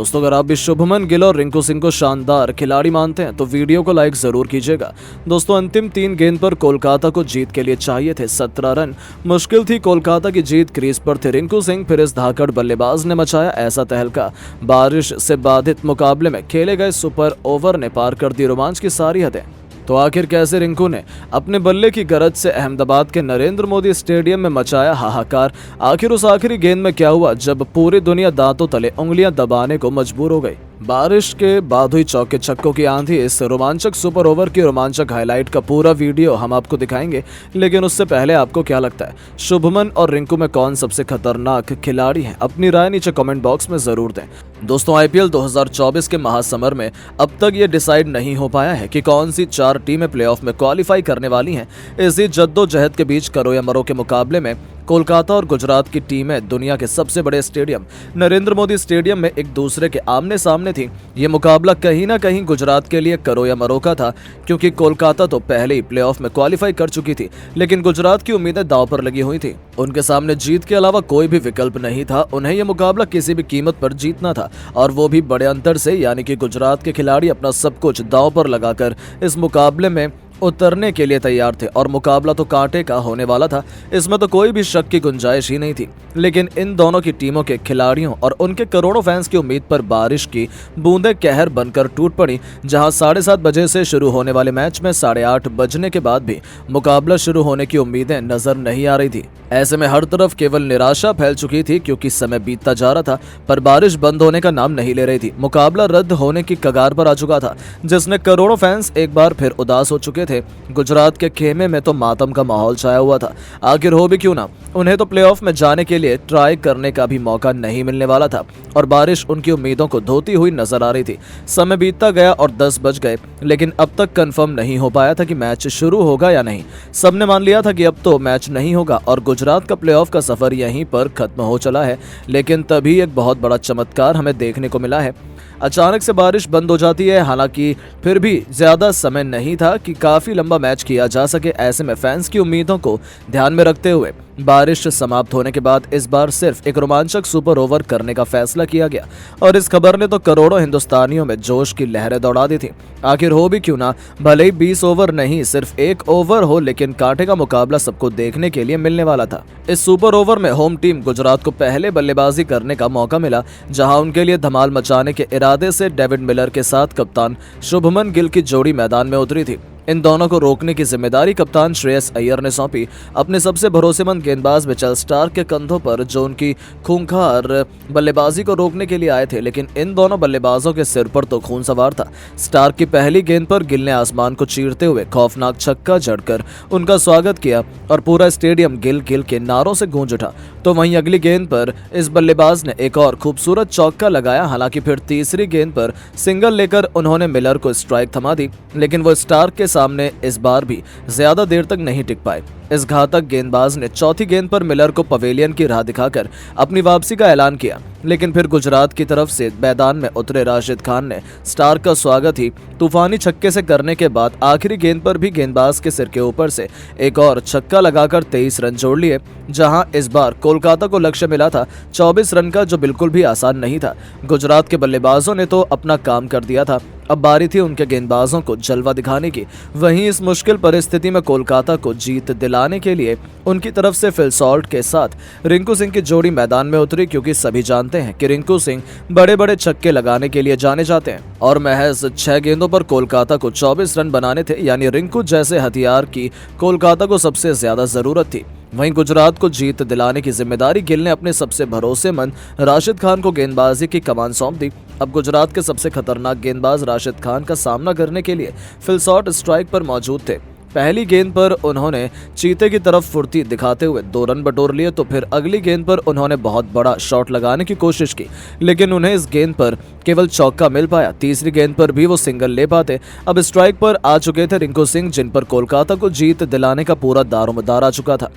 दोस्तों, अगर आप भी शुभमन गिल और रिंकू सिंह को शानदार खिलाड़ी मानते हैं तो वीडियो को लाइक जरूर कीजिएगा। दोस्तों, अंतिम 3 गेंद पर कोलकाता को जीत के लिए चाहिए थे 17 रन। मुश्किल थी कोलकाता की जीत। क्रीज पर थे रिंकू सिंह, फिर इस धाकड़ बल्लेबाज ने मचाया ऐसा तहलका। बारिश से बाधित मुकाबले में खेले गए सुपर ओवर ने पार कर दी रोमांच की सारी हदें। तो आखिर कैसे रिंकू ने अपने बल्ले की गरज से अहमदाबाद के नरेंद्र मोदी स्टेडियम में मचाया हाहाकार। आखिर उस आखिरी गेंद में क्या हुआ जब पूरी दुनिया दांतों तले उंगलियां दबाने को मजबूर हो गई। बारिश के बाद हुई चौके छक्कों की आंधी। इस रोमांचक सुपर ओवर की रोमांचक हाईलाइट का पूरा वीडियो हम आपको दिखाएंगे, लेकिन उससे पहले आपको क्या लगता है, शुभमन और रिंकू में कौन सबसे खतरनाक खिलाड़ी है? अपनी राय नीचे कमेंट बॉक्स में जरूर दें। दोस्तों, आईपीएल 2024 के महासमर में अब तक ये डिसाइड नहीं हो पाया है कि कौन सी 4 टीमें प्लेऑफ में क्वालिफाई करने वाली हैं। इसी जद्दोजहद के बीच करो या मरो के मुकाबले में कोलकाता और गुजरात की टीमें दुनिया के सबसे बड़े स्टेडियम नरेंद्र मोदी स्टेडियम में एक दूसरे के आमने सामने थी। ये मुकाबला कहीं ना कहीं गुजरात के लिए करो या मरो का था, क्योंकि कोलकाता तो पहले ही प्लेऑफ में क्वालिफाई कर चुकी थी, लेकिन गुजरात की उम्मीदें दांव पर लगी हुई थी। उनके सामने जीत के अलावा कोई भी विकल्प नहीं था। उन्हें यह मुकाबला किसी भी कीमत पर जीतना था, और वो भी बड़े अंतर से। यानी कि गुजरात के खिलाड़ी अपना सब कुछ दांव पर लगाकर इस मुकाबले में उतरने के लिए तैयार थे, और मुकाबला तो कांटे का होने वाला था। इसमें तो कोई भी शक की गुंजाइश ही नहीं थी। लेकिन इन दोनों की टीमों के खिलाड़ियों और उनके करोड़ों फैंस की उम्मीद पर बारिश की बूंदें कहर बनकर टूट पड़ी। जहां 7:30 बजे से शुरू होने वाले मैच में 8:30 बजने के बाद भी मुकाबला शुरू होने की उम्मीदें नजर नहीं आ रही थी। ऐसे में हर तरफ केवल निराशा फैल चुकी थी, क्योंकि समय बीतता जा रहा था पर बारिश बंद होने का नाम नहीं ले रही थी। मुकाबला रद्द होने की कगार पर आ चुका था, जिसने करोड़ों फैंस एक बार फिर उदास हो चुके थे। गुजरात के खेमे में तो मातम का माहौल छाया हुआ था। आखिर हो भी क्यों ना, उन्हें तो प्लेऑफ में जाने के लिए ट्राई करने का भी मौका नहीं मिलने वाला था, और बारिश उनकी उम्मीदों को धोती हुई नजर आ रही थी। समय बीतता गया और 10 बज गए, लेकिन अब तक कंफर्म नहीं हो पाया था कि मैच शुरू होगा या नहीं। सबने मान लिया था कि अब तो मैच नहीं होगा और गुजरात का प्लेऑफ का सफर यहीं पर खत्म हो चला है। लेकिन तभी एक बहुत बड़ा चमत्कार हमें देखने को मिला है। अचानक से बारिश बंद हो जाती है। हालांकि फिर भी ज्यादा समय नहीं था कि काफी लंबा मैच किया जा सके। ऐसे में फैंस की उम्मीदों को ध्यान में रखते हुए बारिश समाप्त होने के बाद इस बार सिर्फ एक रोमांचक सुपर ओवर करने का फैसला किया गया, और इस खबर ने तो करोड़ों हिंदुस्तानियों में जोश की लहरें दौड़ा दी थी। आखिर हो भी क्यों ना, भले ही 20 ओवर नहीं सिर्फ 1 ओवर हो, लेकिन कांटे का मुकाबला सबको देखने के लिए मिलने वाला था। इस सुपर ओवर में होम टीम गुजरात को पहले बल्लेबाजी करने का मौका मिला, जहां उनके लिए धमाल मचाने के इरादे से डेविड मिलर के साथ कप्तान शुभमन गिल की जोड़ी मैदान में उतरी थी। इन दोनों को रोकने की जिम्मेदारी कप्तान श्रेयस अय्यर ने सौंपी, अपने सबसे भरोसेमंद गेंदबाज मिचेल स्टार्क के कंधों पर, जो उनकी खूंखार बल्लेबाजी को रोकने के लिए आए थे। लेकिन इन दोनों बल्लेबाजों के सिर पर तो खून सवार था। स्टार्क की पहली गेंद पर गिल ने आसमान को चीरते हुए खौफनाक छक्का जड़कर उनका स्वागत किया, और पूरा स्टेडियम गिल गिल के नारों से गूंज उठा। तो वहीं अगली गेंद पर इस बल्लेबाज ने एक और खूबसूरत चौका लगाया। हालांकि फिर तीसरी गेंद पर सिंगल लेकर उन्होंने मिलर को स्ट्राइक थमा दी, लेकिन वो स्टार्क के सामने इस बार भी ज्यादा देर तक नहीं टिक पाए। इस घातक गेंदबाज ने चौथी गेंद पर मिलर को पवेलियन की राह दिखाकर अपनी वापसी का ऐलान किया। लेकिन फिर गुजरात की तरफ से मैदान में उतरे राशिद खान ने स्टार्क का स्वागत ही तूफानी छक्के से करने के बाद आखिरी गेंद पर भी गेंदबाज के सिर के ऊपर से एक और छक्का लगाकर 23 रन जोड़ लिए। जहां इस बार कोलकाता को लक्ष्य मिला था 24 रन का, जो बिल्कुल भी आसान नहीं था। गुजरात के बल्लेबाजों ने तो अपना काम कर दिया था, अब बारी थी उनके गेंदबाजों को जलवा दिखाने की। वहीं इस मुश्किल परिस्थिति में कोलकाता को जीत दिलाने के लिए उनकी तरफ से फिल सॉल्ट के साथ रिंकू सिंह की जोड़ी मैदान में उतरी, क्योंकि सभी जानते हैं कि रिंकू सिंह बड़े बड़े छक्के लगाने के लिए जाने जाते हैं, और महज 6 गेंदों पर कोलकाता को 24 रन बनाने थे। यानी रिंकू जैसे हथियार की कोलकाता को सबसे ज्यादा जरूरत थी। वहीं गुजरात को जीत दिलाने की जिम्मेदारी गिल ने अपने सबसे भरोसेमंद राशिद खान को गेंदबाजी की कमान सौंप दी। अब गुजरात के सबसे खतरनाक गेंदबाज राशिद खान का सामना करने के लिए फिल सॉल्ट स्ट्राइक पर मौजूद थे। पहली गेंद पर उन्होंने चीते की तरफ फुर्ती दिखाते हुए 2 रन बटोर लिए, तो फिर अगली गेंद पर उन्होंने बहुत बड़ा शॉट लगाने की कोशिश की, लेकिन उन्हें इस गेंद पर केवल चौका मिल पाया। तीसरी गेंद पर भी वो सिंगल ले पाते। अब स्ट्राइक पर आ चुके थे रिंकू सिंह, जिन पर कोलकाता को जीत दिलाने का पूरा दारोमदार आ चुका था।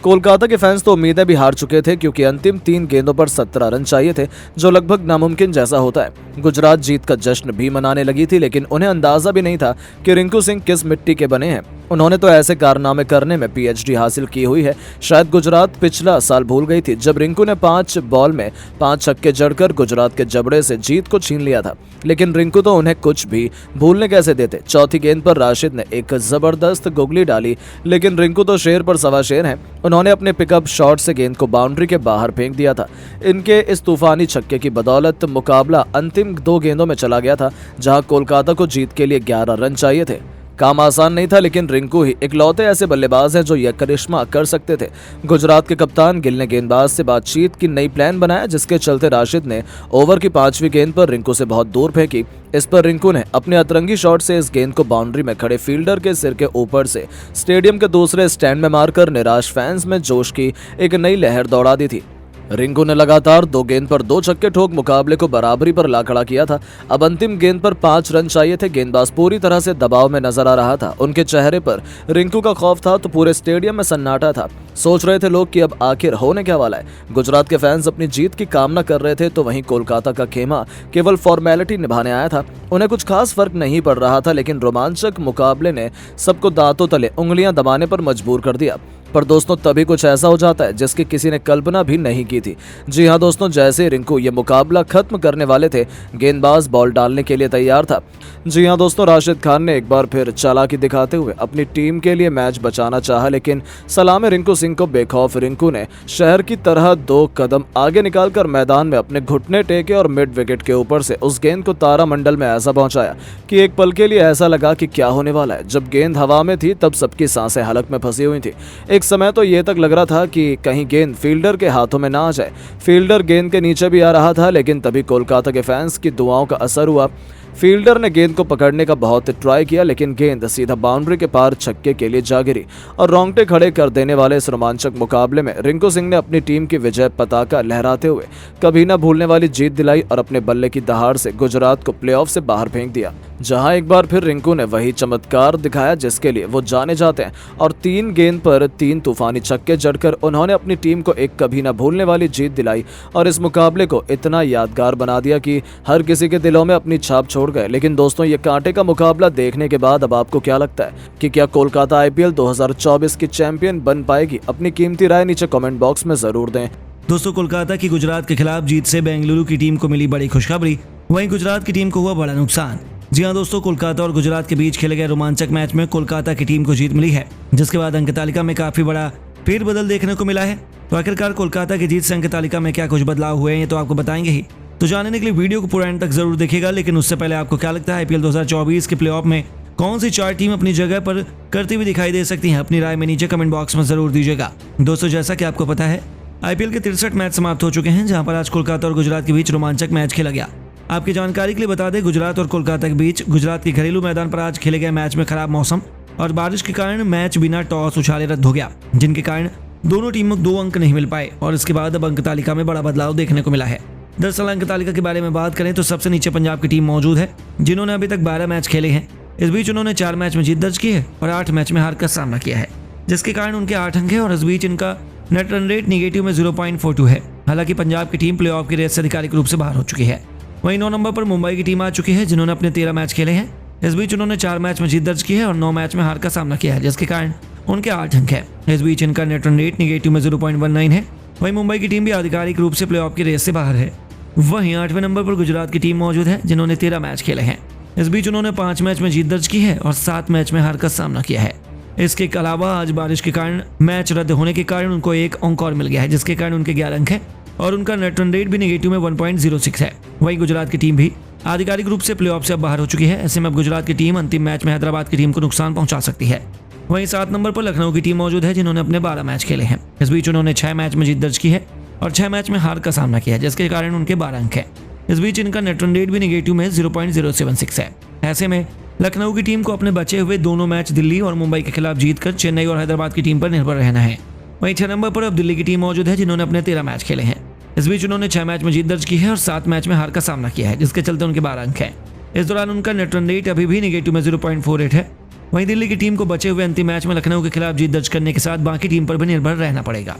कोलकाता के फैंस तो उम्मीदें भी हार चुके थे, क्योंकि अंतिम 3 गेंदों पर 17 रन चाहिए थे, जो लगभग नामुमकिन जैसा होता है। गुजरात जीत का जश्न भी मनाने लगी थी, लेकिन उन्हें अंदाजा भी नहीं था कि रिंकू सिंह किस मिट्टी के बने हैं। उन्होंने तो ऐसे कारनामे करने में पीएचडी हासिल की हुई है। शायद गुजरात पिछला साल भूल गई थी जब रिंकू ने 5 बॉल में 5 छक्के जड़कर गुजरात के जबड़े से जीत को छीन लिया था, लेकिन रिंकू तो उन्हें कुछ भी भूलने कैसे देते। चौथी गेंद पर राशिद ने एक जबरदस्त गुगली डाली, लेकिन रिंकू तो शेर पर सवा शेर हैं। उन्होंने अपने पिकअप शॉट से गेंद को बाउंड्री के बाहर फेंक दिया था। इनके इस तूफानी छक्के की बदौलत मुकाबला अंतिम 2 गेंदों में चला गया था, जहां कोलकाता को जीत के लिए 11 रन चाहिए थे। काम आसान नहीं था, लेकिन रिंकू ही इकलौते ऐसे बल्लेबाज हैं जो यह करिश्मा कर सकते थे। गुजरात के कप्तान गिल ने गेंदबाज से बातचीत की नई प्लान बनाया, जिसके चलते राशिद ने ओवर की 5वीं गेंद पर रिंकू से बहुत दूर फेंकी। इस पर रिंकू ने अपने अतरंगी शॉट से इस गेंद को बाउंड्री में खड़े फील्डर के सिर के ऊपर से स्टेडियम के दूसरे स्टैंड में मारकर निराश फैंस में जोश की एक नई लहर दौड़ा दी थी। रिंकू ने लगातार 2 गेंद पर 2 छक्के ठोक मुकाबले को बराबरी पर ला खड़ा किया था। अब अंतिम गेंद पर 5 रन चाहिए थे। गेंदबाज पूरी तरह से दबाव में नजर आ रहा था। उनके चेहरे पर रिंकू का खौफ था तो पूरे स्टेडियम में सन्नाटा था। सोच रहे थे लोग कि अब आखिर होने क्या वाला है। गुजरात के फैंस अपनी जीत की कामना कर रहे थे, तो वहीं कोलकाता का खेमा केवल फॉर्मेलिटी निभाने आया था। उन्हें कुछ खास फर्क नहीं पड़ रहा था, लेकिन रोमांचक मुकाबले ने सबको दांतों तले उंगलियां दबाने पर मजबूर कर दिया। पर दोस्तों, तभी कुछ ऐसा हो जाता है जिसकी किसी ने कल्पना भी नहीं की थी। जी हाँ दोस्तों, जैसे रिंकू ये मुकाबला खत्म करने वाले थे, गेंदबाज बॉल डालने के लिए तैयार था। जी हाँ दोस्तों, राशिद खान ने एक बार फिर चालाकी दिखाते हुए अपनी टीम के लिए मैच बचाना चाहा, लेकिन सलामी रिंकू सिंह को बेखौफ रिंकू ने शहर की तरह 2 कदम आगे निकालकर मैदान में अपने घुटने टेके और मिड विकेट के ऊपर से उस गेंद को तारामंडल में ऐसा पहुंचाया कि एक पल के लिए ऐसा लगा कि क्या होने वाला है। जब गेंद हवा में थी तब सबकी सांसें हलक में फंसी हुई थी। एक समय तो ये तक लग रहा था कि कहीं गेंद फील्डर के हाथों में ना आ जाए। फील्डर गेंद के नीचे भी आ रहा था, लेकिन तभी कोलकाता के फैंस की दुआओं का असर हुआ। फील्डर ने गेंद को पकड़ने का बहुत ट्राई किया, लेकिन गेंद सीधा बाउंड्री के पार छक्के के लिए जा गिरी और रोंगटे खड़े कर देने वाले इस रोमांचक मुकाबले में रिंकू सिंह ने अपनी टीम की विजय पताका लहराते हुए कभी न भूलने वाली जीत दिलाई और अपने बल्ले की दहाड़ से गुजरात को प्लेऑफ से बाहर फेंक दिया। जहां एक बार फिर रिंकू ने वही चमत्कार दिखाया जिसके लिए वो जाने जाते हैं, और 3 गेंद पर 3 तूफानी छक्के जड़कर उन्होंने अपनी टीम को एक कभी न भूलने वाली जीत दिलाई और इस मुकाबले को इतना यादगार बना दिया कि हर किसी के दिलों में अपनी छाप छोड़ गए। लेकिन दोस्तों, ये कांटे का मुकाबला देखने के बाद अब आपको क्या लगता है कि क्या कोलकाता आईपीएल 2024 की चैंपियन बन पाएगी? अपनी कीमती राय नीचे कमेंट बॉक्स में जरूर दें। दोस्तों, कोलकाता की गुजरात के खिलाफ जीत से बेंगलुरु की टीम को मिली बड़ी खुशखबरी, वहीं गुजरात की टीम को हुआ बड़ा नुकसान। जी हां दोस्तों, कोलकाता और गुजरात के बीच खेले गए रोमांचक मैच में कोलकाता की टीम को जीत मिली है, जिसके बाद अंक तालिका में काफी बड़ा फेरबदल देखने को मिला है। तो आखिरकार कोलकाता की जीत से अंक तालिका में क्या कुछ बदलाव हुए हैं, ये तो आपको बताएंगे ही। तो जानने के लिए वीडियो को पूरा एंड तक जरूर देखिएगा। लेकिन उससे पहले आपको क्या लगता है आईपीएल 2024 के प्लेऑफ में कौन सी 4 टीम अपनी जगह पर करती हुई दिखाई दे सकती हैं? अपनी राय में नीचे कमेंट बॉक्स में जरूर दीजिएगा। दोस्तों, जैसा कि आपको पता है, आईपीएल के 63 मैच समाप्त हो चुके हैं, जहां पर आज कोलकाता और गुजरात के बीच रोमांचक मैच खेला गया। आपकी जानकारी के लिए बता दें, गुजरात और कोलकाता के बीच गुजरात के घरेलू मैदान पर आज खेले गए मैच में खराब मौसम और बारिश के कारण मैच बिना टॉस उछाले रद्द हो गया, जिनके कारण दोनों टीमों को 2 अंक नहीं मिल पाए और इसके बाद अब अंक तालिका में बड़ा बदलाव देखने को मिला है। दरअसल अंक तालिका के बारे में बात करें तो सबसे नीचे पंजाब की टीम मौजूद है, जिन्होंने अभी तक 12 मैच खेले हैं। इस बीच उन्होंने 4 मैच में जीत दर्ज की है और 8 मैच में हार का सामना किया है, जिसके कारण उनके 8 अंक है और इस बीच इनका नेट रन रेट निगेटिव में 0.42 है। हालांकि पंजाब की टीम प्लेऑफ की रेस से आधिकारिक रूप से बाहर हो चुकी है। वहीं 9 नंबर पर मुंबई की टीम आ चुकी है, जिन्होंने अपने 13 मैच खेले हैं। इस बीच उन्होंने 4 मैच में जीत दर्ज की है और 9 मैच में हार का सामना किया है, जिसके कारण उनके 8 अंक है। इस बीच इनका नेट रन रेट निगेटिव में 0.19 है। वहीं मुंबई की टीम भी आधिकारिक रूप से प्लेऑफ की रेस से बाहर है। वहीं 8वें नंबर पर गुजरात की टीम मौजूद है, जिन्होंने 13 मैच खेले हैं। इस बीच उन्होंने 5 मैच में जीत दर्ज की है और 7 मैच में हार का सामना किया है। इसके अलावा आज बारिश के कारण मैच रद्द होने के कारण उनको 1 अंक और मिल गया है, जिसके कारण उनके 11 अंक है और उनका नेट रन रेट भी निगेटिव में 1.06 है। वहीं गुजरात की टीम भी आधिकारिक रूप से प्लेऑफ से अब बाहर हो चुकी है। ऐसे में अब गुजरात की टीम अंतिम मैच में हैदराबाद की टीम को नुकसान पहुंचा सकती है। वहीं 7 नंबर पर लखनऊ की टीम मौजूद है, जिन्होंने अपने 12 मैच खेले हैं। इस बीच उन्होंने 6 मैच में जीत दर्ज की है और 6 मैच में हार का सामना किया है, जिसके कारण उनके 12 अंक है। इस बीच इनका नेट रन रेट भी निगेटिव में 0.076 है। ऐसे में लखनऊ की टीम को अपने बचे हुए दोनों मैच दिल्ली और मुंबई के खिलाफ जीतकर चेन्नई और हैदराबाद की टीम पर निर्भर रहना है। वहीं 6 नंबर पर अब दिल्ली की टीम मौजूद है, जिन्होंने अपने 13 मैच खेले हैं। इस बीच उन्होंने 6 मैच में जीत दर्ज की है और 7 मैच में हार का सामना किया है, जिसके चलते उनके 12 अंक है। इस दौरान उनका नेट रन रेट अभी भी निगेटिव में 0.48 है। वहीं दिल्ली की टीम को बचे हुए अंतिम मैच में लखनऊ के खिलाफ जीत दर्ज करने के साथ बाकी टीम पर भी निर्भर रहना पड़ेगा।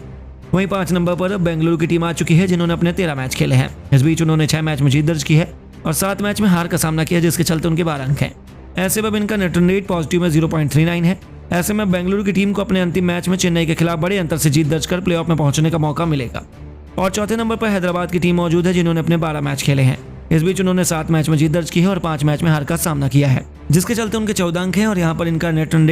वहीं 5 नंबर पर बेंगलुरु की टीम आ चुकी है, जिन्होंने अपने 13 मैच खेले हैं। इस बीच उन्होंने 6 मैच में जीत दर्ज की है और 7 मैच में हार का सामना किया, जिसके चलते उनके 12 अंक हैं। ऐसे में इनका नेट रन रेट पॉजिटिव में 0.39 है। ऐसे में बेंगलुरु की टीम को अपने अंतिम मैच में चेन्नई के खिलाफ बड़े अंतर से जीत दर्ज कर प्लेऑफ में पहुंचने का मौका मिलेगा। और चौथे नंबर पर हैदराबाद की टीम मौजूद है, जिन्होंने अपने 12 मैच खेले हैं। इस बीच उन्होंने 7 मैच में जीत दर्ज की है और 5 मैच में हार का सामना किया है, जिसके चलते उनके 14 अंक हैं और यहाँ पर इनका नेट रन